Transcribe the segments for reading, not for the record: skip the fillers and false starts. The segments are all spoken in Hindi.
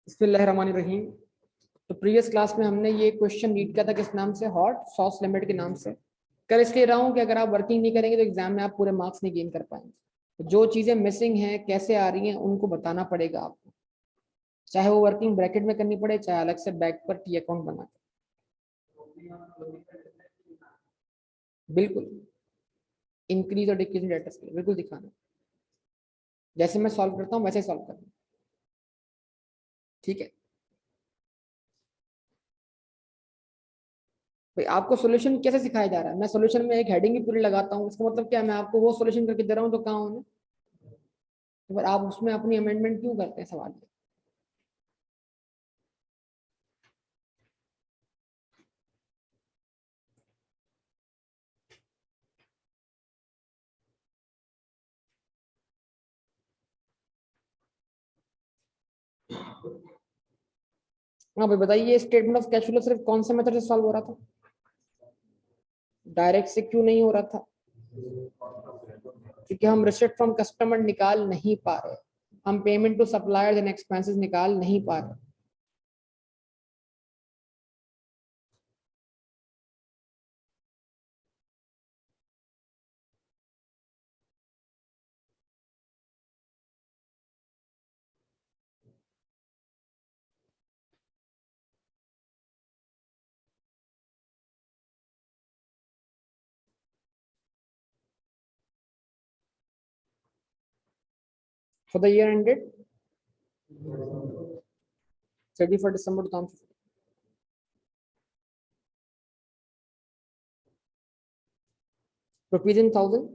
बिस्मिल्लाहिर्रहमानिर्रहीम। तो प्रीवियस क्लास में हमने ये क्वेश्चन रीड किया था किस नाम से, हॉट सॉस लिमिट के नाम से। कर इसलिए रहा हूँ कि अगर आप वर्किंग नहीं करेंगे तो एग्जाम में आप पूरे मार्क्स नहीं गेन कर पाएंगे। तो जो चीज़ें मिसिंग हैं, कैसे आ रही हैं, उनको बताना पड़ेगा आपको, चाहे वो वर्किंग ब्रैकेट में करनी पड़े, चाहे अलग से बैक पर टी अकाउंट बना के। बिल्कुल, इंक्रीज और डिक्रीज डेटर्स के लिए बिल्कुल दिखाना, जैसे मैं सॉल्व करता हूँ वैसे सॉल्व करना। ठीक है भाई, आपको सोल्यूशन कैसे सिखाया जा रहा है? मैं सोल्यूशन में एक हेडिंग ही पूरी लगाता हूँ, इसका मतलब क्या है? मैं आपको वो सोल्यूशन करके दे रहा हूँ तो कहाँ हूँ? तो फिर आप उसमें अपनी अमेंडमेंट क्यों करते हैं सवाल में? हाँ भाई बताइए, स्टेटमेंट ऑफ कैश फ्लो सिर्फ कौन से मेथड से सॉल्व हो रहा था? डायरेक्ट से क्यों नहीं हो रहा था? क्योंकि हम रिसिप्ट फ्रॉम कस्टमर निकाल नहीं पा रहे, हम payment to suppliers and expenses निकाल नहीं पा रहे। For the year ended 31 December 2015, rupees in thousand,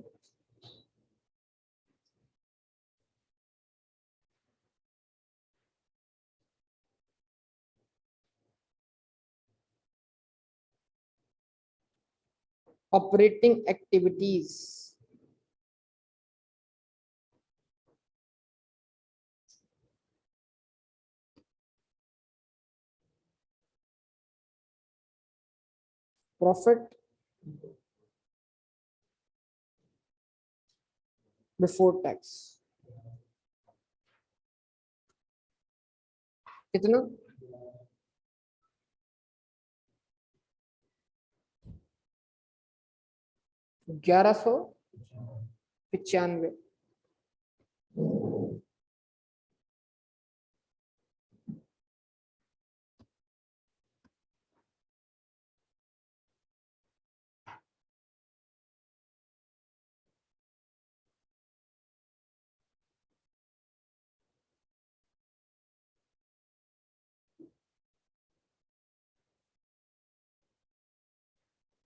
operating activities, profit before tax कितना? 1195।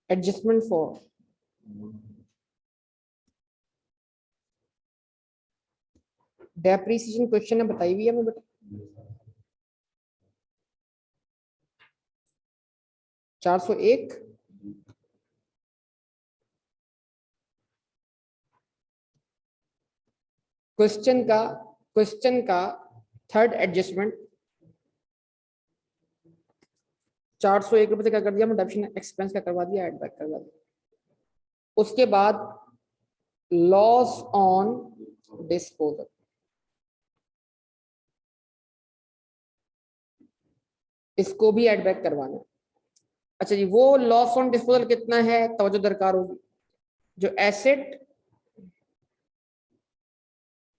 एडजस्टमेंट फॉर डेप्रीसिएशन क्वेश्चन है, बताई हुई है मैं बेटा। 401 क्वेश्चन का थर्ड एडजस्टमेंट 401 रुपये से क्या कर दिया मैं, डेप्रिसिएशन एक्सपेंस का करवा दिया, एड बैक करवा दिया। उसके बाद लॉस ऑन डिस्पोजल, इसको भी एड बैक करवाना है। अच्छा जी, वो लॉस ऑन डिस्पोजल कितना है, तवज्जो दरकार होगी। जो एसेट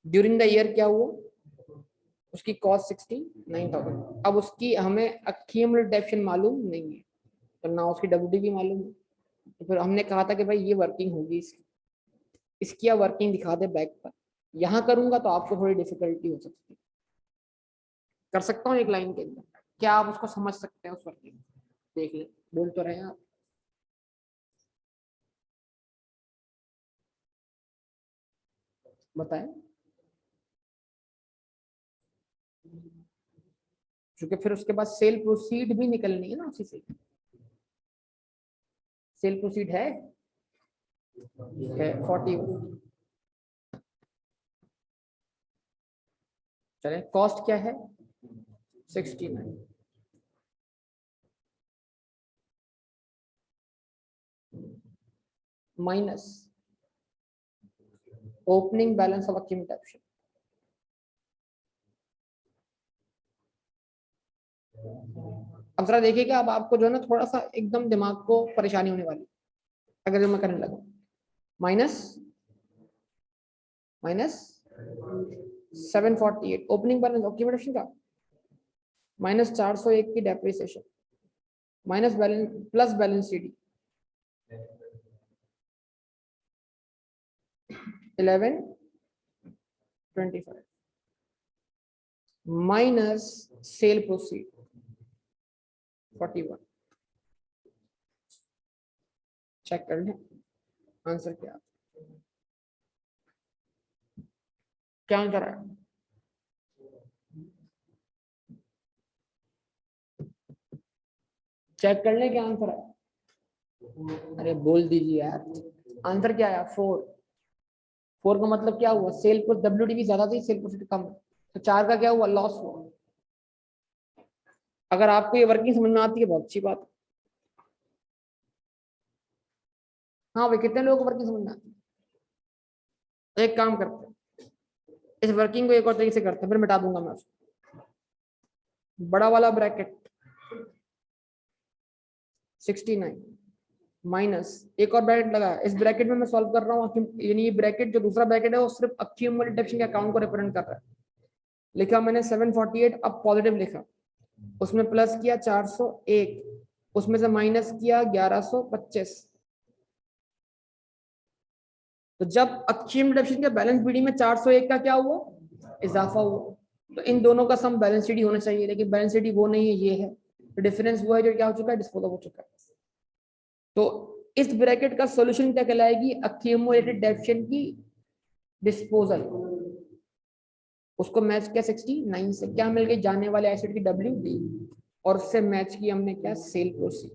ड्यूरिंग द ईयर क्या हुआ, उसकी कॉस्ट 69,000। अब उसकी हमें एक्यूमुलेटिव मालूम नहीं है, तो ना उसकी डब्ल्यूडी भी मालूम है। तो फिर हमने कहा था कि भाई ये वर्किंग होगी इसकी या वर्किंग दिखा दे बैक पर। यहाँ करूंगा तो आपको थोड़ी डिफिकल्टी हो सकती है। कर सकता हूँ एक लाइन के अंदर, क्या आप उसको समझ सकते हैं उस वर्किंग? देख ले, बोल तो रहे हैं आप। बताएं, क्योंकि फिर उसके बाद सेल प्रोसीड भी निकलनी है ना उसी से। सेल प्रोसीड है 40। चले, कॉस्ट क्या है 69, minus opening balance of accumulated, अब जरा देखिएगा, अब आपको जो है ना थोड़ा सा एकदम दिमाग को परेशानी होने वाली अगर मैं करने लगा। Minus minus 748 opening balance occupation का, माइनस 401 की depreciation, minus balance plus balance sheet 1125 minus sale proceed 41। Check कर लें आंसर क्या क्या आंसर है। चेक कर लें क्या आंसर है। अरे बोल दीजिए यार, आंसर क्या आया 4। 4 का मतलब क्या हुआ, सेल पर WDV ज्यादा थी, सेल प्रॉफिट कम, तो 4 का क्या हुआ, लॉस हुआ। अगर आपको ये वर्किंग समझ में आती है बहुत अच्छी बात है। हाँ भाई, कितने लोगों को वर्किंग समझ में आती है। एक काम करते हैं, इस वर्किंग को एक और तरीके से करते हैं, फिर मिटा दूंगा मैं उसको। बड़ा वाला ब्रैकेट 69 माइनस एक और ब्रैकेट लगा, इस ब्रैकेट में मैं सॉल्व कर रहा हूँ, यानी ये ब्रैकेट जो दूसरा ब्रैकेट है वो सिर्फ अक्यूमुलेटेड डेप्शन के अकाउंट को रिप्रेजेंट कर रहा है। लिखा मैंने 748, अब पॉजिटिव लिखा, उसमें प्लस किया 401, उसमें से माइनस किया 1125। तो जब अक्यूमुलेटेड डेप्शन के बैलेंस बीडी में 401 का क्या हुआ, इजाफा हुआ, तो इन दोनों का सम बैलेंस शीट होना चाहिए, लेकिन बैलेंस शीट वो नहीं है, ये है। तो डिफरेंस वो है जो क्या हो चुका है, डिस्पोज हो चुका है। तो इस ब्रैकेट का सॉल्यूशन क्या कहलाएगी, अक्यूमुलेटेड डेप्शन की डिस्पोजल। उसको मैच किया 69 से, क्या मिल गई, जाने वाले एसिड की WD, और उससे मैच किया हमने क्या, सेल प्रोसीड।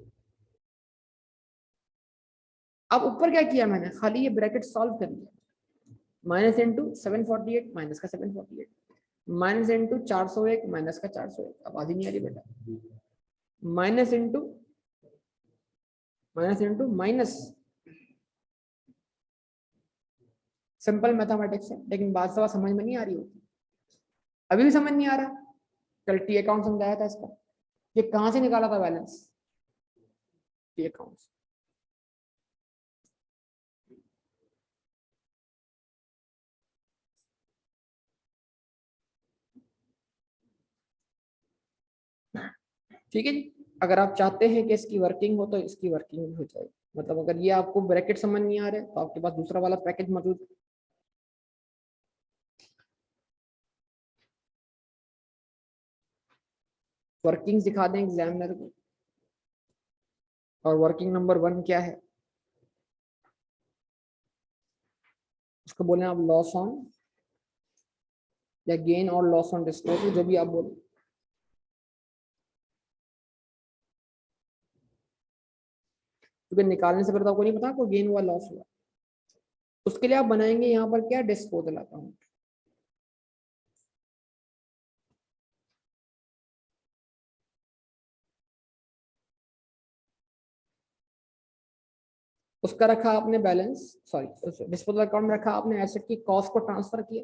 अब ऊपर क्या किया मैंने, खाली ये ब्रैकेट सॉल्व कर लिया, माइनस इंटू 748 माइनस का 748 माइनस इंटू 401 माइनस का 401, आवाज ही नहीं आ रही बेटा, minus into minus. Simple mathematics है, लेकिन बात सवा समझ में नहीं आ रही होती। अभी भी समझ नहीं आ रहा, कल टी अकाउंट समझाया था इसका, ये कहां से निकाला था बैलेंस, टी अकाउंट। ठीक है जी। अगर आप चाहते हैं कि इसकी वर्किंग हो तो इसकी वर्किंग भी हो जाएगी, मतलब अगर ये आपको ब्रैकेट समझ नहीं आ रहे तो आपके पास दूसरा वाला पैकेज मौजूद है। वर्किंग सिखा दें एग्जामिनर को। और वर्किंग नंबर 1 क्या है, उसको बोले आप लॉस ऑन या गेन और लॉस ऑन डिस्पोजल, जो भी आप बोले। क्योंकि निकालने से पहले तो आपको नहीं पता आपको गेन हुआ लॉस हुआ। उसके लिए आप बनाएंगे यहाँ पर क्या, डिस्पोजल अकाउंट। उसका रखा आपने बैलेंस, सॉरी डिस्पोजल अकाउंट में रखा आपने एसेट की कॉस्ट को ट्रांसफर किया,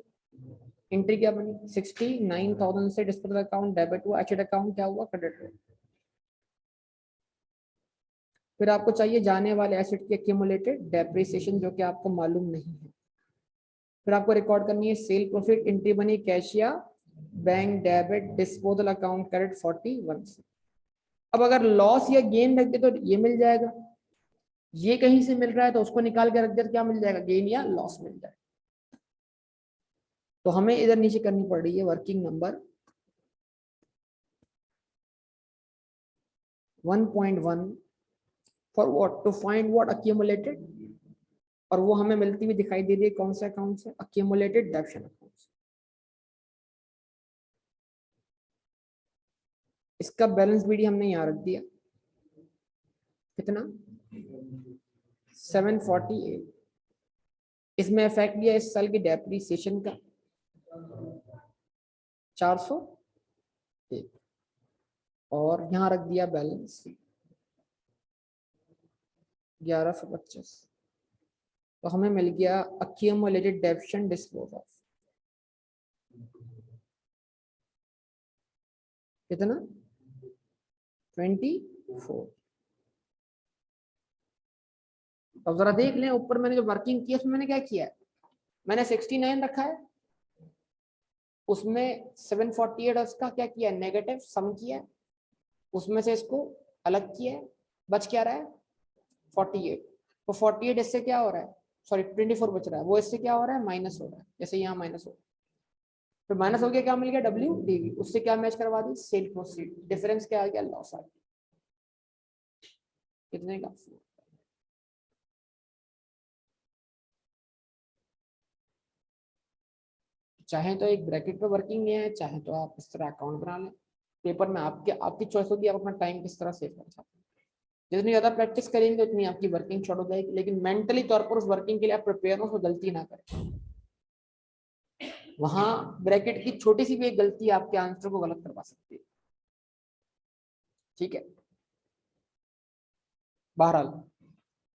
एंट्री क्या बनी, 69,000 से डिस्पोजल अकाउंट डेबिट हुआ, एसेट अकाउंट क्या हुआ, क्रेडिट हुआ। फिर आपको चाहिए जाने वाले एसेट की एक्यूमुलेटेड डेप्रिसिएशन, जो कि आपको मालूम नहीं है। फिर आपको रिकॉर्ड करनी है सेल प्रॉफिट, एंट्री बनी cassia bank debit disposal account credit 41 से। अब अगर लॉस या गेन रख दे तो ये मिल जाएगा, ये कहीं से मिल रहा है तो उसको निकाल के रख दे तो क्या मिल जाएगा, गेन या लॉस मिल जाएगा। तो हमें इधर नीचे करनी पड़ रही है working number 1.1 for what, to find what, accumulated, और वो हमें मिलती हुई दिखाई दे रही है कौन से अकाउंट से, अक्यूमुलेटेड डेप्शन अकाउंट से। इसका बैलेंस बीडी हमने यहाँ रख दिया, कितना 748। इसमें इफेक्ट दिया इस साल की डेप्रिसिएशन का 401, और यहाँ रख दिया बैलेंस 1125। तो हमें मिल गया अक्यूमुलेटेड डेप्शन डिस्पोज ऑफ, कितना 24। अब जरा देख लें ऊपर मैंने जो वर्किंग की है उसमें मैंने क्या किया है, मैंने 69 रखा है, उसमें 748 उसका क्या किया है, नेगेटिव सम किया है, उसमें से इसको अलग किया है, बच क्या रहा है 48। तो 48 इससे क्या हो रहा है, सॉरी 24 बच रहा है, वो इससे क्या हो रहा है माइनस हो रहा है, जैसे यहाँ माइनस हो रहा है, फिर माइनस हो गया, क्या मिल गया डब्ल्यू डीवी, उससे क्या मैच करवा दी सेल प्रोसीड, डिफरेंस क्या आ गया लॉस आ गया, कितने का, चाहे तो एक ब्रैकेट पे वर्किंग है, चाहे तो आप इस तरह अकाउंट बना लें, पेपर में आपके आपकी चॉइस होगी, आप अपना टाइम किस तरह सेव करना चाहते हैं, जितनी ज्यादा प्रैक्टिस करेंगे उतनी आपकी वर्किंग शॉर्ट हो जाएगी, लेकिन मेंटली तौर पर उस वर्किंग के लिए आप प्रिपेयर हो, उसमें गलती ना करें, वहां ब्रैकेट की छोटी सी भी एक गलती आपके आंसर को गलत करवा सकती है, ठीक है। बहरहाल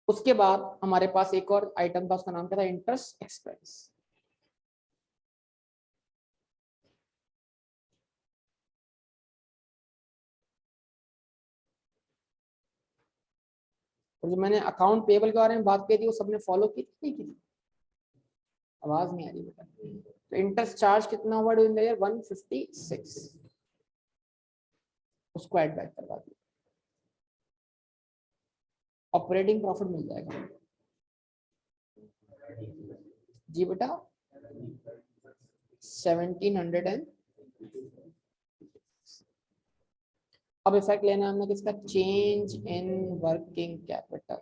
उसके बाद हमारे पास एक और आइटम था, उसका नाम क्या था, इंटरेस्ट एक्सपेंस। और जो मैंने अकाउंट पेबल के बारे में बात की थी वो सबने फॉलो की थी नहीं की थी, आवाज नहीं आ रही बेटा, तो इंटरेस्ट चार्ज कितना हुआ ड्यूरिंग द ईयर 156, उसको ऐड बैक करवा दिया, ऑपरेटिंग प्रॉफिट मिल जाएगा जी बेटा 1700 अब इफेक्ट लेना है हमने किसका, चेंज इन वर्किंग कैपिटल।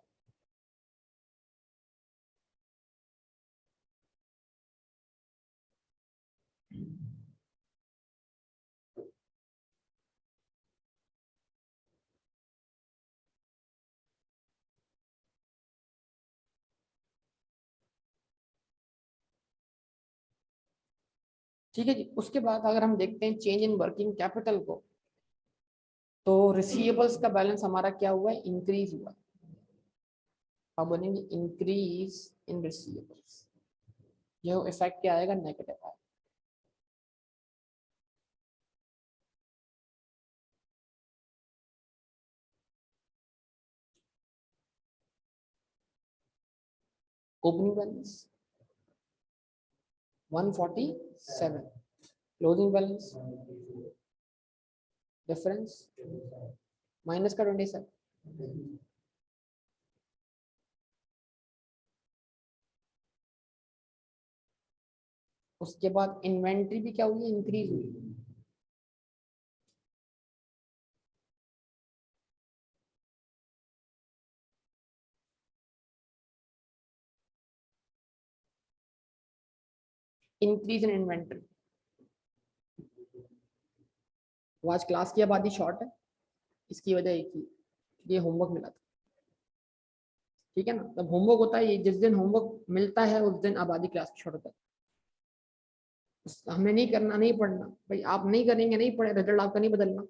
ठीक है जी, उसके बाद अगर हम देखते हैं चेंज इन वर्किंग कैपिटल को, तो रिसीवेबल्स का बैलेंस हमारा क्या हुआ है, इंक्रीज हुआ, अब बनेंगे इंक्रीज इन रिसीवेबल्स, ये इफेक्ट क्या आएगा, नेगेटिव आएगा। Opening balance 147, closing balance difference minus का 27, उसके बाद इन्वेंट्री भी क्या हुई, इंक्रीज हुई, इंक्रीज इन इन्वेंट्री। वो आज क्लास की आबादी शॉर्ट है, इसकी वजह एक ही, ये होमवर्क मिला था, ठीक है ना, तब होमवर्क होता है, ये जिस दिन होमवर्क मिलता है उस दिन आबादी क्लास की शॉर्ट होता है, हमें नहीं करना, नहीं पढ़ना भाई, आप नहीं करेंगे, नहीं पढ़े, रिजल्ट आपका नहीं बदलना,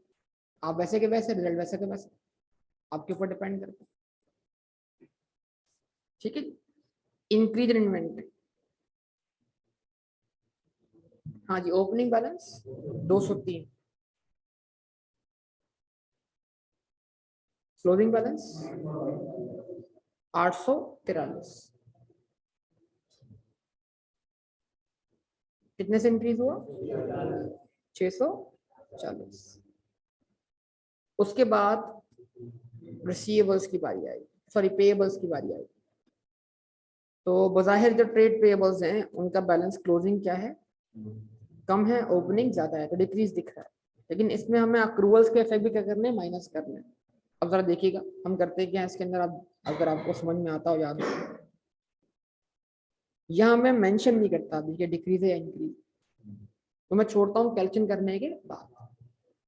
आप वैसे के वैसे, रिजल्ट वैसे के वैसे, आपके ऊपर डिपेंड करता है, ठीक है। इंक्रीज इन इन्वेंट्री, हाँ जी, ओपनिंग बैलेंस 203, क्लोजिंग बैलेंस 843, कितने से इंक्रीज हुआ, 640। उसके बाद रिसीवेबल्स की बारी आई, सॉरी पेएबल्स की बारी आई, तो बज़ाहिर जो ट्रेड पेएबल्स हैं उनका बैलेंस क्लोजिंग क्या है, कम है, ओपनिंग ज्यादा है, तो डिक्रीज दिख रहा है, लेकिन इसमें हमें अक्रूवल्स के इफेक्ट भी क्या करने हैं, माइनस करने हैं। अब जरा देखिएगा हम करते क्या है इसके अंदर, आप अगर आपको समझ में आता हो, याद हो, यहाँ मैं मेंशन नहीं करता अभी कि डिक्रीज है या इंक्रीज, तो मैं छोड़ता हूँ कैलकुलेशन करने के बाद,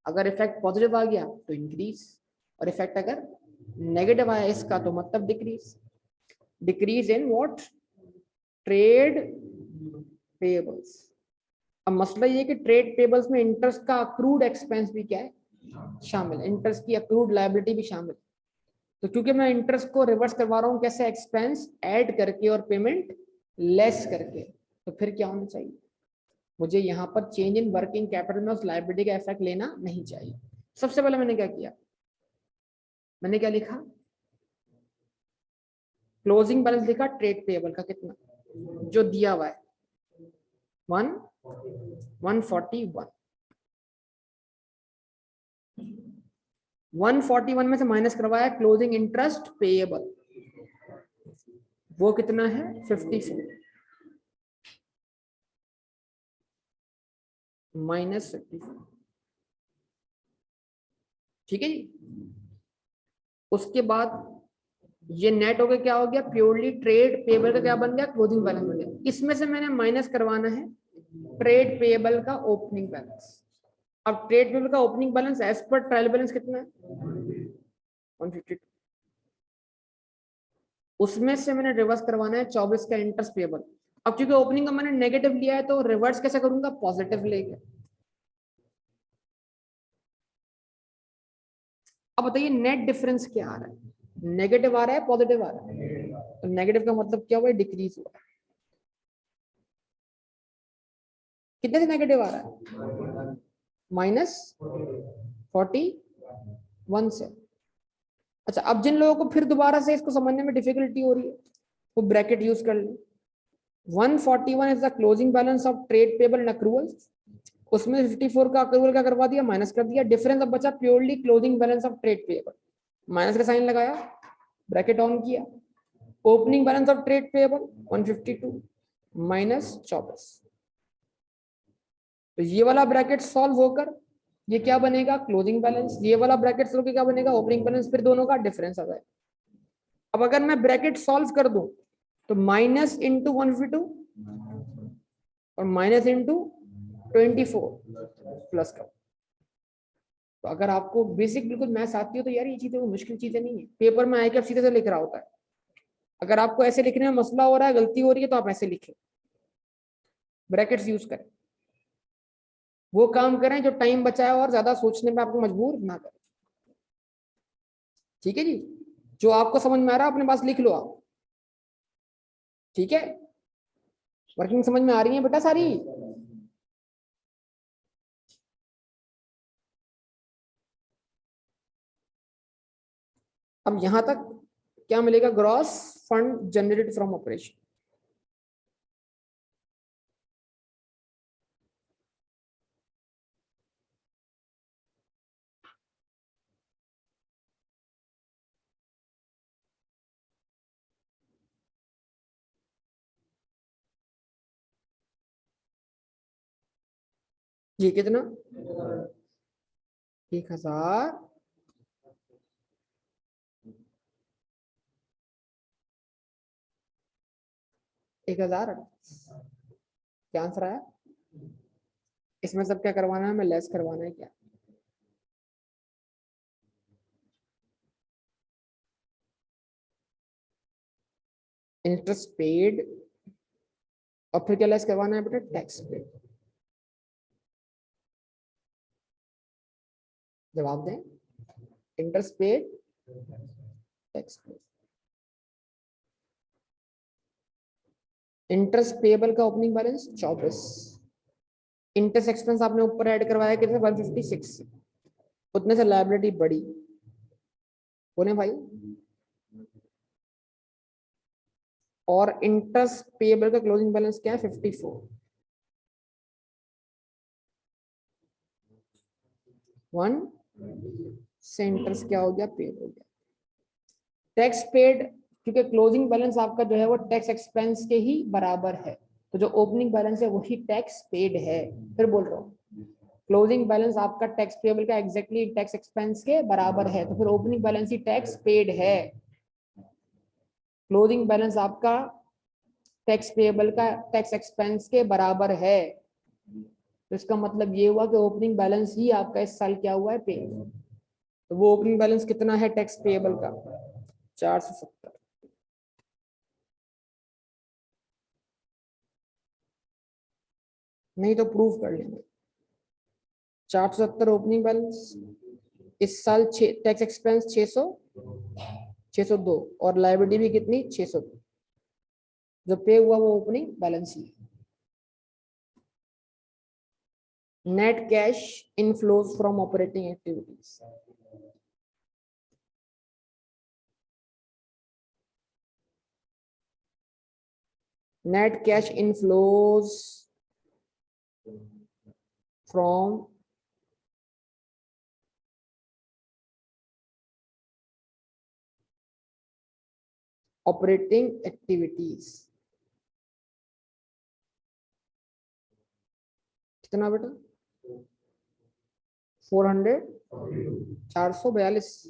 अगर इफेक्ट पॉजिटिव आ गया तो इंक्रीज, और इफेक्ट अगर नेगेटिव आया इसका तो मतलब decrease, decrease in what, trade payables. अब मसला ये कि ट्रेड पेबल्स में इंटरेस्ट का अक्रूड एक्सपेंस भी क्या है, शामिल है, इंटरेस्ट की अक्रूड लायबिलिटी भी शामिल है, तो क्योंकि मैं इंटरेस्ट को रिवर्स करवा रहा हूँ कैसे, एक्सपेंस ऐड करके और पेमेंट लेस करके, तो फिर क्या होना चाहिए, मुझे यहाँ पर चेंज इन वर्किंग कैपिटल में उस लायबिलिटी का इफेक्ट लेना नहीं चाहिए। सबसे पहले मैंने क्या किया, मैंने क्या लिखा, क्लोजिंग बैलेंस लिखा ट्रेड पेएबल का कितना जो दिया हुआ है 141। 141 में से माइनस करवाया क्लोजिंग इंटरेस्ट पेएबल, वो कितना है 54 माइनस 54। ठीक है जी। उसके बाद ये नेट हो गया, क्या हो गया, प्योरली ट्रेड पेएबल का क्या बन गया, क्लोजिंग बैलेंस बन गया। इसमें से मैंने माइनस करवाना है ट्रेड पेएबल का ओपनिंग बैलेंस। अब ट्रेड पेएबल का opening balance as per trial balance कितना है 152, उसमें से मैंने रिवर्स करवाना है 24 का इंटरेस्ट पेएबल। अब क्योंकि ओपनिंग का मैंने नेगेटिव लिया है तो रिवर्स कैसे करूंगा, पॉजिटिव लेके। अब बताइए नेट डिफरेंस क्या आ रहा है, नेगेटिव आ रहा है पॉजिटिव आ रहा है, तो नेगेटिव का मतलब क्या हुआ, डिक्रीज हुआ है। कितने से नेगेटिव आ रहा है, -41 से। अच्छा, अब जिन लोगों को फिर दोबारा से इसको समझने में डिफिकल्टी हो रही है वो ब्रैकेट यूज कर ले। 141 is the closing balance of trade payable and accruals, उसमें 54 का अक्रूवल का करवा दिया, माइनस कर दिया, डिफरेंस अब बचा purely closing balance of trade payable, minus का साइन लगाया, ब्रैकेट ऑन किया, opening balance of trade payable 152 minus 24, तो ये वाला ब्रैकेट सॉल्व होकर ये क्या बनेगा, क्लोजिंग बैलेंस, ये वाला ब्रैकेट सॉल्व करके क्या बनेगा, ओपनिंग बैलेंस, फिर दोनों का डिफरेंस आ जाए। अब अगर मैं ब्रैकेट सॉल्व कर दूं तो माइनस इंटू 152 और माइनस इंटू 24 प्लस का। तो अगर आपको बेसिक बिल्कुल मैथ्स आती हो तो यार ये चीजें मुश्किल चीजें नहीं है, पेपर में आएगा सीधे से लिख रहा होता है। अगर आपको ऐसे लिखने में मसला हो रहा है, गलती हो रही है, तो आप ऐसे लिखें, ब्रैकेट्स यूज करें, वो काम करें जो टाइम बचाए और ज्यादा सोचने में आपको मजबूर ना करें। ठीक है जी, जो आपको समझ में आ रहा है अपने पास लिख लो आप। ठीक है, वर्किंग समझ में आ रही है बेटा सारी। अब यहां तक क्या मिलेगा, gross fund generated from operation. ये कितना, 1000, एक हजार। क्या आंसर आया, इसमें सब क्या करवाना है, हमें लेस करवाना है क्या, इंटरेस्ट पेड, और फिर क्या लेस करवाना है बेटा, टैक्स पेड। जवाब दें, interest paid, tax paid. Interest payable का ओपनिंग बैलेंस 24, इंटरेस्ट एक्सपेंस आपने ऊपर ऐड करवाया कितने 156, उतने से लायबिलिटी बढ़ी, बोले भाई, और इंटरेस्ट पेएबल का क्लोजिंग बैलेंस क्या है 54, 1 से इंटरेस्ट क्या हो गया, पेड हो गया। टैक्स पेड, क्योंकि क्लोजिंग बैलेंस आपका जो है वो टैक्स एक्सपेंस के ही बराबर है, तो जो ओपनिंग बैलेंस है वही टैक्स पेड है। फिर बोल रहा हूँ, क्लोजिंग बैलेंस आपका टैक्स पेबल का एग्जैक्टली टैक्स एक्सपेंस के बराबर है, तो फिर ओपनिंग बैलेंस ही टैक्स पेड है। क्लोजिंग बैलेंस आपका टैक्स पेबल का टैक्स एक्सपेंस के बराबर है, तो इसका मतलब ये हुआ कि ओपनिंग बैलेंस ही आपका इस साल क्या हुआ है, पे। तो वो ओपनिंग बैलेंस कितना है टैक्स पेबल का, 470। नहीं तो प्रूफ कर लेंगे, 470 ओपनिंग बैलेंस, इस साल टैक्स एक्सपेंस 602 और लायबिलिटी भी कितनी 602, जो पे हुआ वो opening balance he. Net cash inflows from operating activities, net cash inflows from operating activities कितना बेटा 400 442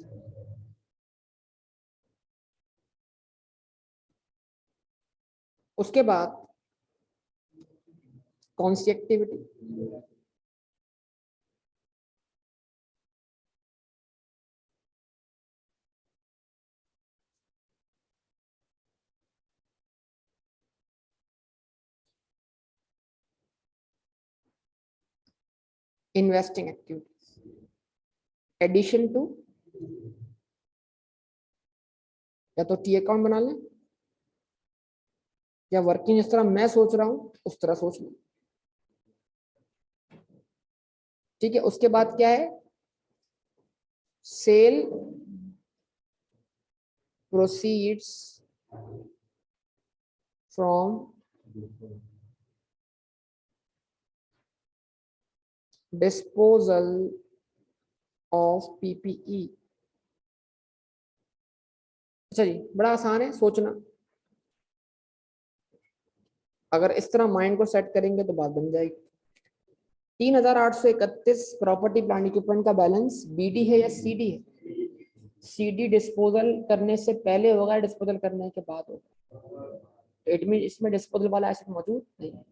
उसके बाद कौन सी activity investing activities addition to या तो टी अकाउंट बना लें या वर्किंग जिस तरह मैं सोच रहा हूं उस तरह सोच लें। ठीक है, उसके बाद क्या है sale proceeds from disposal of PPE. अच्छा जी, बड़ा आसान है सोचना, अगर इस तरह माइंड को सेट करेंगे तो बात बन जाएगी। 3831 प्रॉपर्टी प्लांट इक्विपमेंट का बैलेंस बीडी है या सीडी है? सीडी डिस्पोजल करने से पहले होगा, डिस्पोजल करने के बाद होगा। इट मीन इसमें डिस्पोजल वाला एसेट मौजूद नहीं है।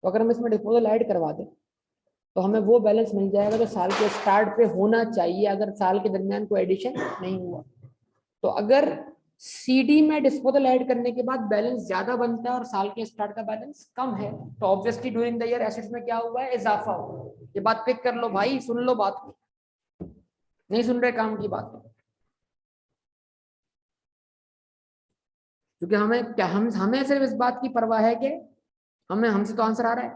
तो अगर हम इसमें डिस्पोजल ऐड करवा दें तो हमें वो बैलेंस मिल जाएगा जो साल के स्टार्ट पे होना चाहिए, अगर साल के दरमियान कोई एडिशन नहीं हुआ। तो अगर सीडी में डिस्पोजल ऐड करने के बाद बैलेंस ज्यादा बनता है और साल के स्टार्ट का बैलेंस कम है, तो obviously during the year assets में क्या हुआ है, इजाफा हुआ। ये बात पिक कर लो भाई, सुन लो बात को, नहीं सुन रहे काम की बात को, क्योंकि हमें क्या हमें सिर्फ इस बात की परवाह है कि हमें हमसे तो आंसर आ रहा है,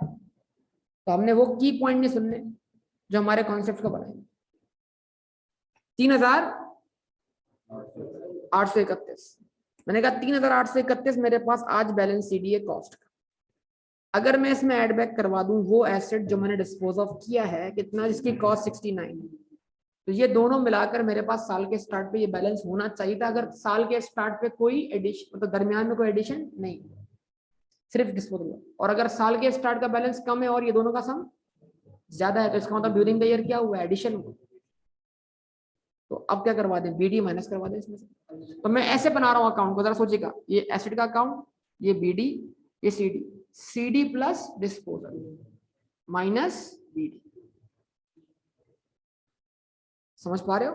तो हमने वो की पॉइंट नहीं सुनने जो हमारे कॉन्सेप्ट को बढ़ाएंगे। 3831, मैंने कहा 3831 मेरे पास आज बैलेंस सीडी है कॉस्ट का। अगर मैं इसमें ऐड बैक करवा दूं वो एसेट जो मैंने डिस्पोज ऑफ किया है, कितना, जिसकी कॉस्ट 69 है, तो ये दोनों मिलाकर मेरे पास साल के स्टार्ट पे ये बैलेंस होना चाहिए था, अगर साल के स्टार्ट पे कोई एडिशन, मतलब दरमियान में कोई एडिशन नहीं, सिर्फ डिस्पोजल। और अगर साल के स्टार्ट का बैलेंस कम है और ये दोनों का सम ज्यादा है, तो इसका मतलब ड्यूरिंग द ईयर क्या हुआ, एडिशन हुआ। तो अब क्या करवा दें, बीडी माइनस करवा दें इसमें से। तो मैं ऐसे बना रहा हूं अकाउंट को, जरा सोचिएगा, ये एसेट का अकाउंट, ये बीडी, ये CD, CD plus disposal minus BD. समझ पा रहे हो?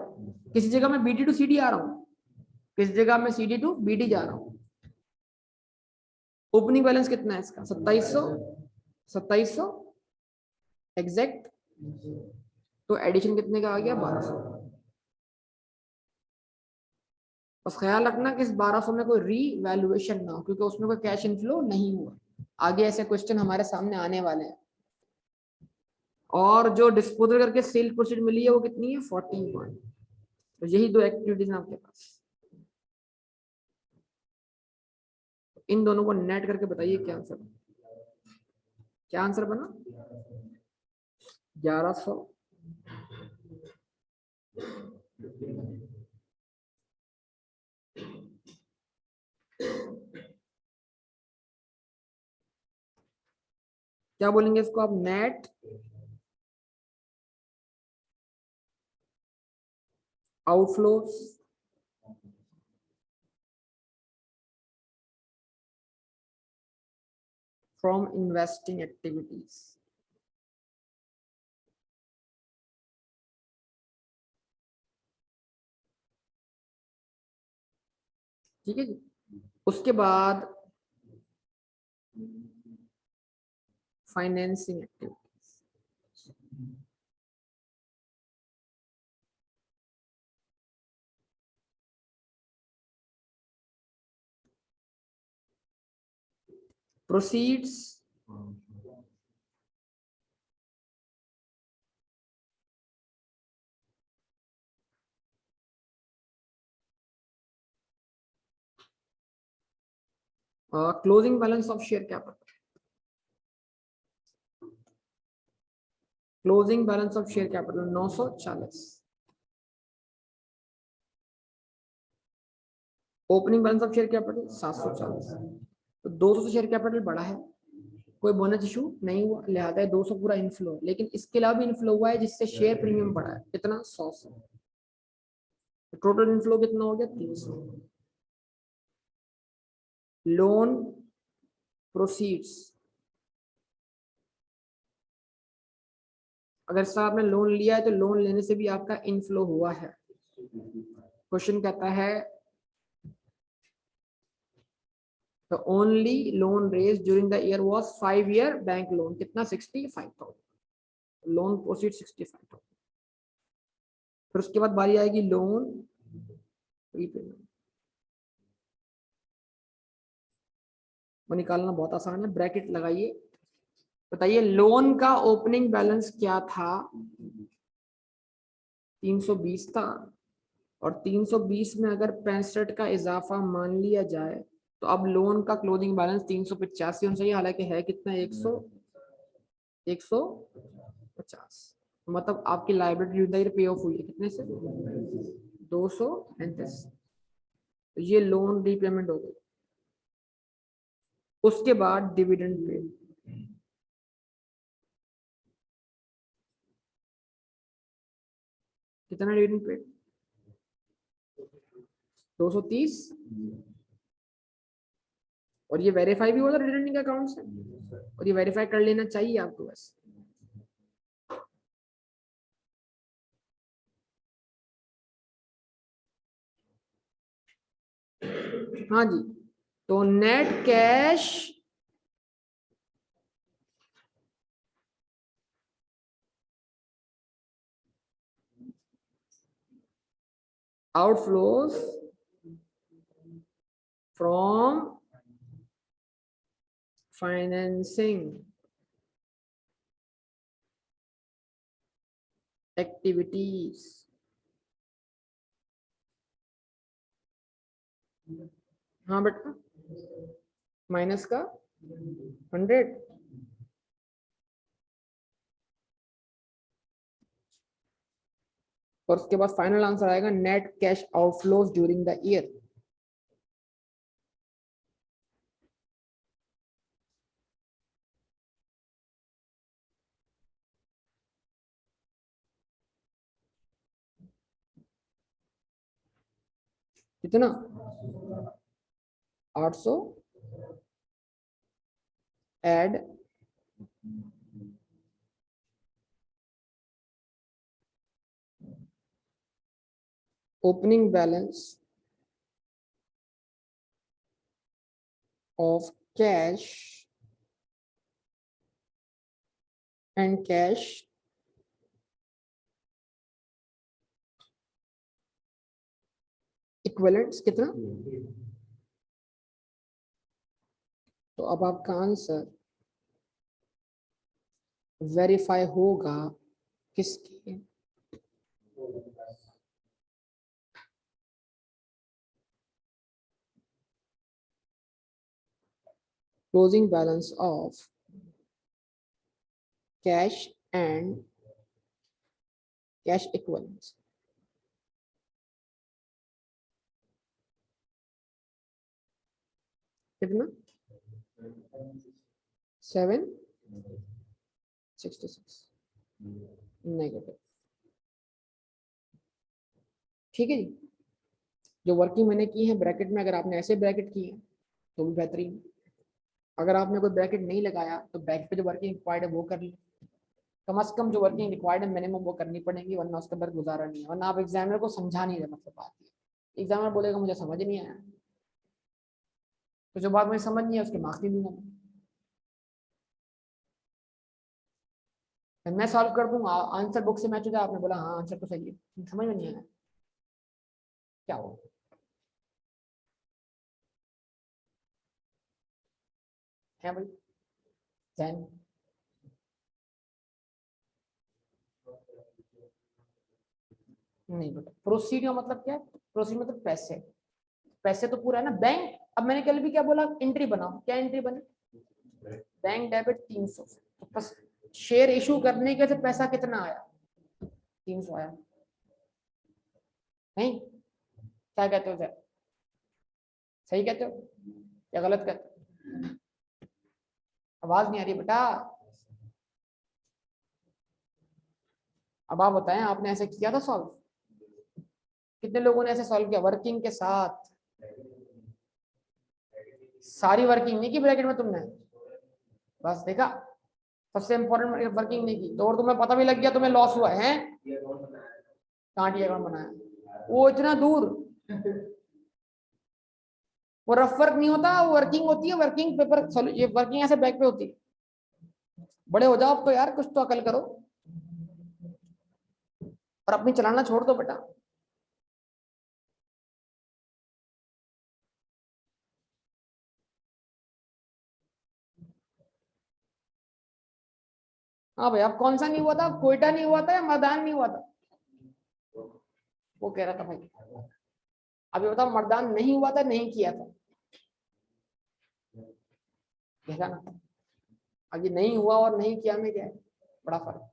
किसी जगह मैं बीडी टू सीडी आ रहा हूं, किसी जगह मैं सीडी टू बीडी जा रहा हूं। ओपनिंग बैलेंस कितना है इसका, 2700 एग्जैक्ट, तो एडिशन कितने का आ गया, 1200। बस ख्याल रखना कि इस 1200 में कोई रीवैल्यूएशन ना हो, क्योंकि उसमें कोई कैश इनफ्लो नहीं हुआ। आगे ऐसे क्वेश्चन हमारे सामने आने वाले हैं। और जो डिस्पोजल करके सेल प्रोसीड मिली है वो कितनी है, 41। तो यही दो एक्टिविटीज हैं आपके पास। इन दोनों को नेट करके बताइए क्या आंसर, क्या आंसर बना, 1100। क्या बोलेंगे इसको आप, net outflows from investing activities. ठीक है जी, उसके बाद financing activities. Proceeds closing balance of share capital, closing balance of share capital 940, opening balance of share capital 740। तो 200 से शेयर कैपिटल बढ़ा है, कोई बोनस इशू नहीं हुआ, लिहाजा 200 पूरा इनफ्लो है। लेकिन इसके अलावा भी इनफ्लो हुआ है जिससे शेयर प्रीमियम बढ़ा है, कितना 100 से। तो टोटल इनफ्लो कितना हो गया 300। लोन प्रोसीड्स, अगर सर आपने लोन लिया है तो लोन लेने से भी आपका इनफ्लो हुआ है। क्वेश्चन कहता है the only loan raised during the year was 5-year bank loan, कितना 65,000, लोन प्रोसीड 65,000। फिर उसके बाद बारी आएगी लोन रीपेमेंट, वो निकालना बहुत आसान है, ब्रैकेट लगाइए। बताइए लोन का ओपनिंग बैलेंस क्या था, 320 था, और 320 में अगर 65 का इजाफा मान लिया जाए तो अब लोन का क्लोजिंग बैलेंस 385 होना चाहिए, हालांकि है कितना 150, मतलब आपकी लायबिलिटी पे ऑफ हुई है कितने से 235। तो ये लोन रीपेमेंट हो गई। उसके बाद डिविडेंड पे, कितना डिविडेंड पे 230, और ये वेरीफाई भी होगा रिटर्निंग अकाउंट से, और ये वेरीफाई कर लेना चाहिए आपको बस। हाँ जी, तो net cash outflows from financing activities, हाँ बेटा, माइनस का 100, और उसके बाद फाइनल आंसर आएगा net cash outflows during the year. कितना 800 add opening balance of cash and cash equivalents कितना। तो अब आपका आंसर वेरीफाई होगा किसके, closing balance of cash and cash equivalents. कितना 766 नेगेटिव। ठीक है जी, जो वर्किंग मैंने की है ब्रैकेट में, अगर आपने ऐसे ब्रैकेट की है तो भी बेहतरीन। अगर आपने कोई ब्रैकेट नहीं लगाया तो ब्रैकेट पे जो वर्किंग रिक्वायर्ड है वो कर ली, कम से कम जो वर्किंग रिक्वायर्ड है मिनिमम वो करनी पड़ेगी, वरना उसके बाद गुजारा नहीं है। वरना आप एग्जामिनर को समझा नहीं रहे, मतलब बात है एग्जामिनर बोलेगा मुझे समझ नहीं आया, तो जो बात मुझे समझ नहीं है उसके मार्क्स नहीं दूंगा मैं सॉल्व कर दूंगा, आंसर बुक से मैच हो जाए, आपने बोला हाँ आंसर तो सही है, समझ में नहीं आया क्या हो। है भाई जैन, नहीं बेटा प्रोसीड का मतलब क्या है, प्रोसीड मतलब पैसे, पैसे तो पूरा है ना, बैंक अब मैंने कल भी क्या बोला, एंट्री बनाओ, क्या एंट्री बने, बैंक डेबिट 300, तो बस शेयर इशू करने के से पैसा कितना आया, 300 आया, नहीं क्या कहते हो सर, सही कहते हो या गलत कहते हो, आवाज नहीं आ रही बेटा, अब आप बताएं आपने ऐसे किया था सॉल्व, कितने लोगों ने ऐसे सॉल्व किया वर्किंग के साथ, सारी वर्किंग नहीं की ब्रैकेट में तुमने, बस देखा, सबसे इंपॉर्टेंट वर्किंग नहीं की, तो और तुम्हें पता भी लग गया तुम्हें लॉस हुआ है, कहाँ डायग्राम बनाया, वो इतना दूर, वो रफ वर्क नहीं होता, वो वर्किंग होती है, वर्किंग पेपर, ये वर्किंग ऐसे बैक पे होती है, बड़े हो जाओ तो यार, कुछ तो अकल करो और अपनी चलाना छोड़ दो बेटा। हाँ भाई, अब कौन सा नहीं हुआ था, कोयटा नहीं हुआ था या मर्दान नहीं हुआ था, वो कह रहा था भाई, अभी बताओ मर्दान नहीं हुआ था, नहीं किया था, देखा ना, अब ये नहीं हुआ और नहीं किया में क्या है, बड़ा फर्क,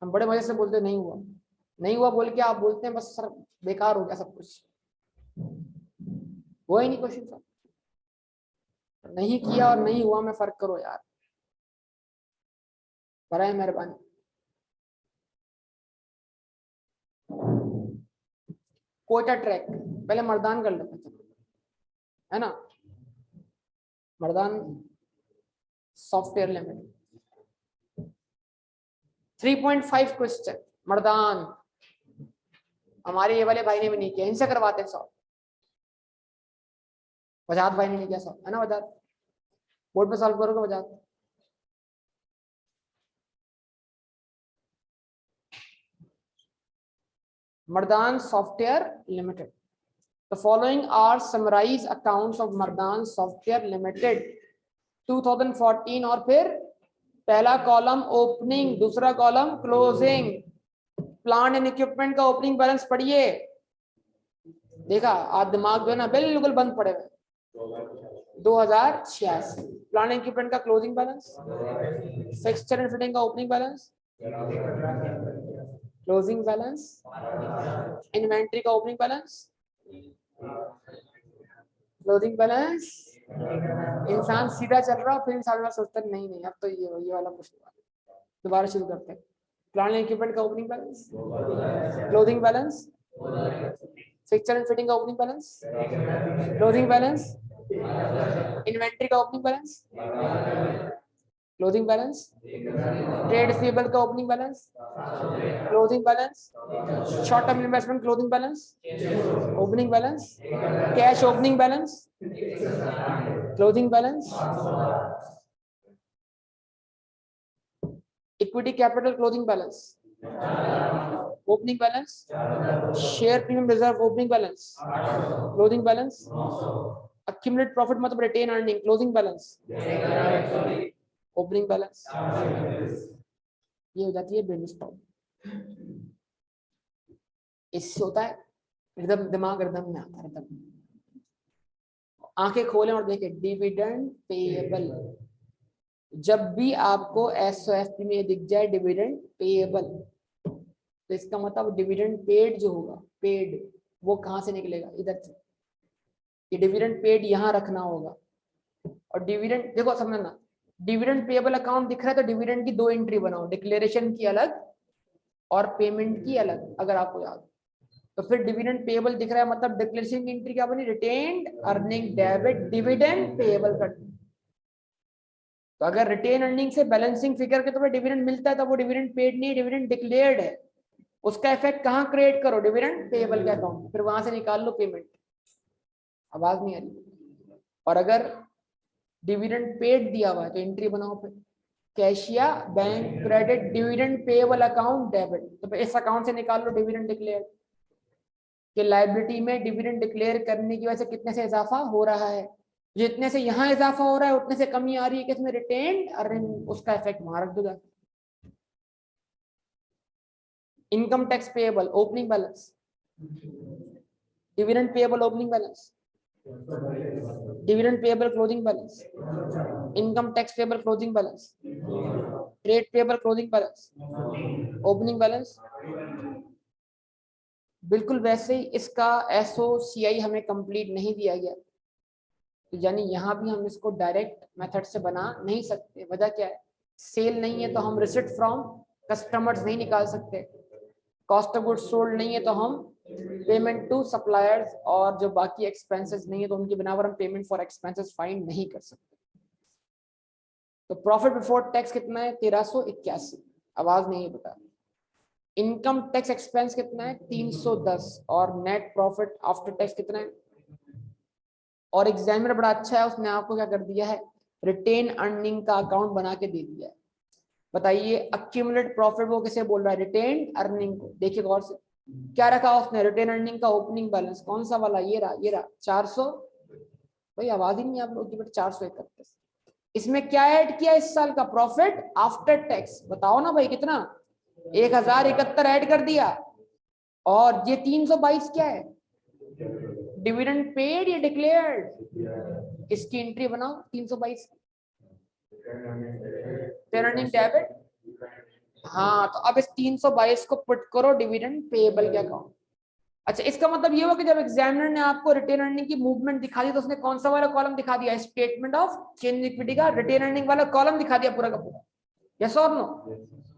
हम बड़े मजे से बोलते नहीं हुआ, नहीं हुआ बोल के आप बोलते हैं बस सर बेकार हो गया सब कुछ, हुआ ही नहीं क्वेश्चन सर, नहीं किया और नहीं हुआ में फर्क करो यार, बराए मेहरबानी। कोयटा ट्रैक पहले मर्दान कर लेते है ना, Mardan software limited 3.5 question, Mardan हमारे ये वाले भाई ने भी नहीं किया, इनसे करवाते हैं सॉल्व, वजात भाई ने नहीं किया सॉल्व, है ना वजात, बोर्ड पे सॉल्व करोगे वजात, Mardan software limited, the following are summarise accounts of Mardan software limited 2014, और फिर पहला कॉलम ओपनिंग, दूसरा column closing, plant and equipment का ओपनिंग बैलेंस पढ़िए, देखा आज दिमाग जो है ना बिल्कुल बंद पड़े हुए, 2086, प्लांट एंड इक्विपमेंट का closing balance, fixture and fitting का opening balance, closing balance, inventory का ओपनिंग बैलेंस, क्लोजिंग बैलेंस, इंसान सीधा चल रहा फिर सारे बार सोचता है नहीं नहीं अब तो ये वाला मुश्किल, दोबारा शुरू करते हैं, प्लांट एंड इक्विपमेंट का opening balance, closing balance, fixture and fitting का opening balance, closing balance, inventory का opening balance, closing balance, trade receivable का opening balance, closing balance, short term investment closing balance, opening balance, cash opening balance, closing balance, equity capital closing balance, opening balance, share premium reserve opening balance, closing balance, accumulated profit मतलब retained earning closing balance, opening balance, ये हो जाती है बिजनेस प्रॉब्लम, इससे होता है एकदम दिमाग एकदम में आता है, एकदम आंखें खोलें और देखें डिविडेंड पेएबल, जब भी आपको एसओएफपी में दिख जाए डिविडेंड पेएबल, तो इसका मतलब डिविडेंड पेड जो होगा, पेड वो कहां से निकलेगा, इधर से, ये डिविडेंड पेड यहां रखना होगा, और डिविडेंड देखो समझना, डिविडेंड पेएबल अकाउंट दिख रहा है तो डिविडेंड की दो एंट्री बनाओ, डिक्लेरेशन की अलग और पेमेंट की अलग, अगर आपको याद, तो फिर डिविडेंड पेएबल दिख रहा है मतलब डिक्लेरेशन की एंट्री क्या बनी, retained earning debit dividend payable कर, तो अगर रिटेन अर्निंग से बैलेंसिंग फिगर के तुम्हें डिविडेंड मिलता है तो वो डिविडेंड पेड नहीं, डिविडेंड डिक्लेयर्ड है, उसका इफेक्ट कहां क्रिएट करो, डिविडेंड पेएबल के अकाउंट, फिर वहां से निकाल लो पेमेंट, आवाज नहीं आ रही, और अगर डिविडेंड पेड दिया हुआ है तो एंट्री बनाओ फिर, cassia bank credit dividend payable account debit, तो इस अकाउंट से निकाल लो डिविडेंड डिक्लेयर, कि लायबिलिटी में डिविडेंड डिक्लेयर करने की वजह से कितने से इजाफा हो रहा है, जितने से यहाँ इजाफा हो रहा है उतने से कमी आ रही है किसमें, रिटेन्ड अर्निंग, उसका इफेक्ट वहां रख दो। Income tax payable opening balance, dividend payable opening balance, dividend payable closing balance, income tax payable closing balance, trade payable closing balance, opening balance. बिल्कुल वैसे ही इसका एसओसीआई हमें कंप्लीट नहीं दिया गया, तो यानी यहाँ भी हम इसको डायरेक्ट मेथड से बना नहीं सकते। वजह क्या है, सेल नहीं है तो हम रिसिप्ट फ्रॉम कस्टमर्स नहीं निकाल सकते, कॉस्ट ऑफ गुड्स सोल्ड नहीं है तो हम पेमेंट टू सप्लायर्स और जो बाकी एक्सपेंसेस नहीं है तो उनके बिना पर हम पेमेंट फॉर एक्सपेंसेस फाइंड नहीं कर सकते। तो प्रॉफिट बिफोर टैक्स कितना है 1381, आवाज नहीं बता। इनकम टैक्स एक्सपेंस कितना है 310 और नेट प्रॉफिट आफ्टर टैक्स कितना है। और एग्जामिनर बड़ा अच्छा है, उसने आपको क्या कर दिया है, रिटेन अर्निंग का अकाउंट बना के दे दिया है। बताइए अक्यूमुलेट प्रॉफिट वो किसे बोल रहा है, रिटेन अर्निंग को। देखिए गौर से क्या रखा उसने, रिटेन अर्निंग का ओपनिंग बैलेंस कौन सा वाला, ये रहा 400। भाई आवाज ही नहीं आप लोग की, बट 431। इसमें क्या ऐड किया इस साल का प्रॉफिट आफ्टर टैक्स, बताओ ना भाई कितना, 1071 ऐड कर दिया। और ये 322 क्या है, डिविडेंड पेड या डिक्लेयर्ड, इसकी एंट्री बनाओ 322 अर्निंग डेबिट। हाँ तो अब इस 322 को पुट करो डिविडेंड पेएबल के अकाउंट। अच्छा इसका मतलब ये हुआ कि जब एग्जामिनर ने आपको रिटेन अर्निंग की मूवमेंट दिखा दी तो उसने कौन सा वाला कॉलम दिखा दिया, स्टेटमेंट ऑफ चेंज इक्विटी का रिटेन अर्निंग वाला कॉलम दिखा दिया पूरा का पूरा। यस और नो,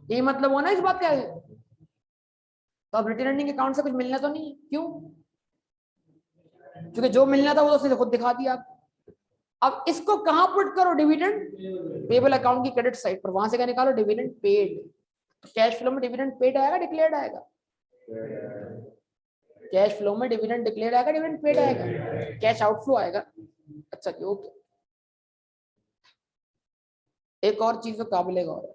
यही मतलब हुआ ना इस बात का है। तो अब रिटेन अर्निंग अकाउंट से कुछ मिलना तो नहीं, क्यों, क्योंकि जो मिलना था वो तो उसने खुद दिखा दिया। अब इसको कहां पुट करो, डिविडेंड पेएबल अकाउंट की क्रेडिट साइड पर, वहां से क्या निकालो, डिविडेंड पेड। तो कैश फ्लो में डिविडेंड पेड आएगा डिक्लेयर्ड आएगा, कैश फ्लो में डिविडेंड डिक्लेयर्ड आएगा डिविडेंड पेड आएगा, कैश आउटफ्लो आएगा। अच्छा जी ओके। एक और चीज तो काबिल गौर है,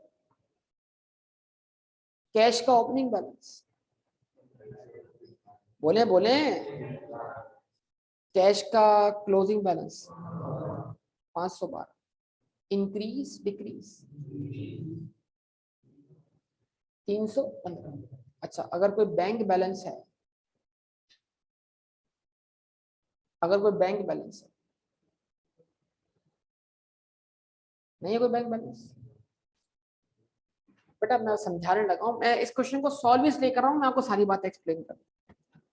कैश का ओपनिंग बैलेंस, बोले बोले, कैश का क्लोजिंग बैलेंस 512, इंक्रीज डिक्रीज 315। अच्छा अगर कोई बैंक बैलेंस है, अगर कोई बैंक बैलेंस है, नहीं है कोई बैंक बैलेंस, बेटा मैं समझाने लगा हूं, मैं इस क्वेश्चन को सॉल्व इसलिए कर रहा हूं, मैं आपको सारी बातें एक्सप्लेन कर,